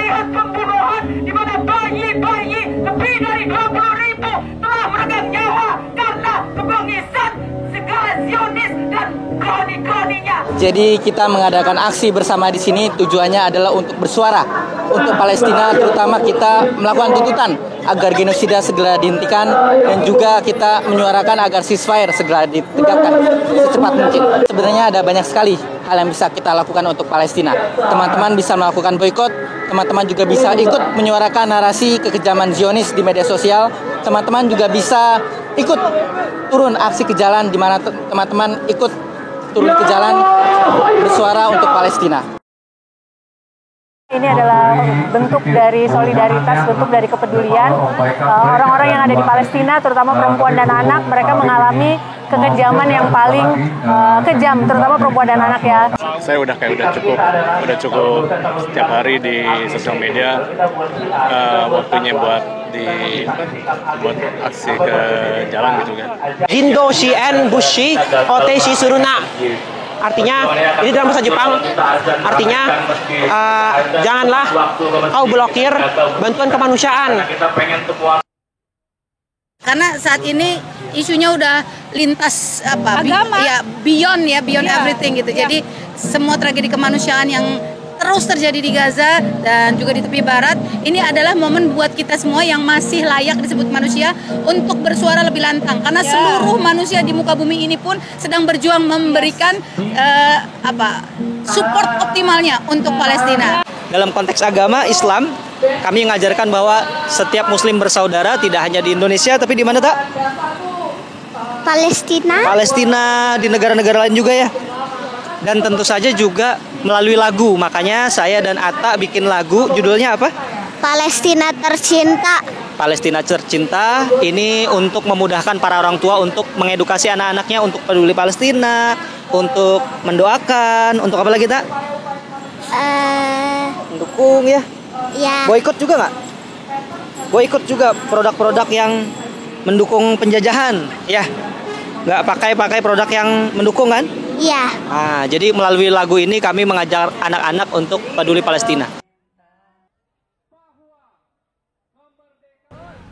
melihat pembunuhan di mana bayi-bayi lebih dari 20.000 telah meregang nyawa karena kebengisan segala Zionis dan kroni-kroninya. Jadi kita mengadakan aksi bersama di sini tujuannya adalah untuk bersuara untuk Palestina, terutama kita melakukan tuntutan agar genosida segera dihentikan dan juga kita menyuarakan agar ceasefire segera ditegakkan secepat mungkin. Sebenarnya ada banyak sekali hal yang bisa kita lakukan untuk Palestina. Teman-teman bisa melakukan boikot, teman-teman juga bisa ikut menyuarakan narasi kekejaman Zionis di media sosial. Teman-teman juga bisa ikut turun aksi ke jalan di mana teman-teman ikut turun ke jalan bersuara untuk Palestina. Ini adalah bentuk dari solidaritas, bentuk dari kepedulian. Orang-orang yang ada di Palestina, terutama perempuan dan anak, mereka mengalami kekejaman yang paling kejam, terutama perempuan dan anak ya. Saya udah cukup setiap hari di sosial media, waktunya buat aksi ke jalan gitu kan. Jindo Shien Bushi Oteshi Suruna. Artinya, ini dalam bahasa Jepang, artinya janganlah kau blokir bantuan kemanusiaan. Karena saat ini isunya udah lintas agama, beyond everything gitu. Jadi semua tragedi kemanusiaan yang terus terjadi di Gaza dan juga di tepi barat, ini adalah momen buat kita semua yang masih layak disebut manusia untuk bersuara lebih lantang, karena seluruh manusia di muka bumi ini pun sedang berjuang memberikan support optimalnya untuk Palestina. Dalam konteks agama Islam, kami mengajarkan bahwa setiap muslim bersaudara tidak hanya di Indonesia tapi di mana tak? Palestina, di negara-negara lain juga ya. Dan tentu saja juga melalui lagu. Makanya saya dan Atta bikin lagu, judulnya apa? Palestina Tercinta. Palestina Tercinta. Ini untuk memudahkan para orang tua untuk mengedukasi anak-anaknya untuk peduli Palestina, untuk mendoakan, untuk apa lagi tak? Mendukung ya. Boikot juga nggak? Boikot juga produk-produk yang mendukung penjajahan, ya. Nggak pakai produk yang mendukung kan? Iya. Nah, jadi melalui lagu ini kami mengajar anak-anak untuk peduli Palestina.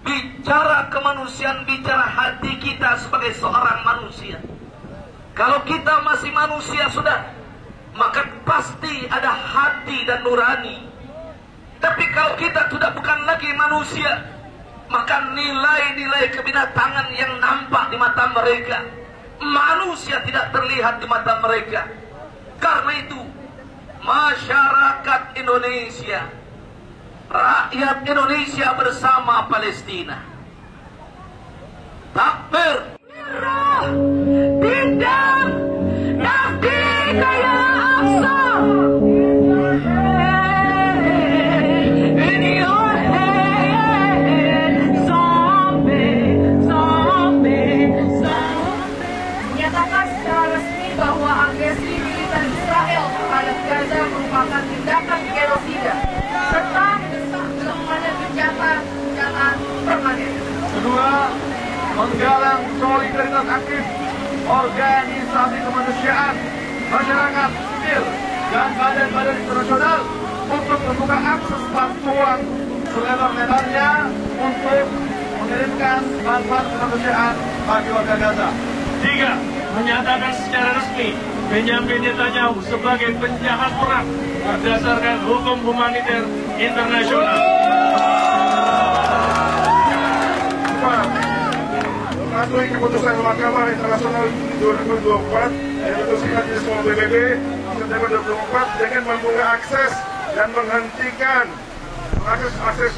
Bicara kemanusiaan, bicara hati kita sebagai seorang manusia. Kalau kita masih manusia sudah, maka pasti ada hati dan nurani. Tapi kalau kita sudah bukan lagi manusia, maka nilai-nilai kebinatangan yang nampak di mata mereka, manusia tidak terlihat di mata mereka. Karena itu, masyarakat Indonesia, rakyat Indonesia bersama Palestina, takbir, tidak, kaya Aqsa. Gaza merupakan tindakan genosida serta semuanya bencana permanen. Kedua, menggalang solidaritas aktif organisasi kemanusiaan, masyarakat sipil dan badan-badan internasional untuk membuka akses bantuan selebar-lebarnya untuk mengirimkan bantuan kemanusiaan bagi warga Gaza. Tiga, menyatakan secara resmi Benyamin Netanyahu sebagai penjahat perang berdasarkan hukum humaniter internasional. Mematuhi keputusan Mahkamah Internasional 2024 yang diputuskan di semua PBB September 2024 dengan membuka akses dan menghentikan akses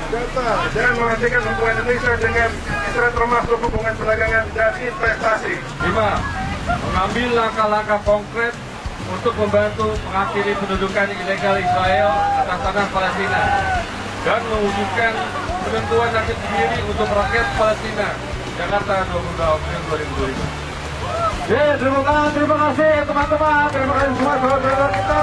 data dan menghentikan hubungan Indonesia dengan Israel termasuk hubungan perdagangan dan investasi. 5. Mengambil langkah-langkah konkret untuk membantu mengakhiri pendudukan ilegal Israel atas tanah Palestina dan mewujudkan penentuan nasib sendiri untuk rakyat Palestina. Jakarta 22 April 2025. Terima kasih teman-teman, terima kasih semua saudara kita.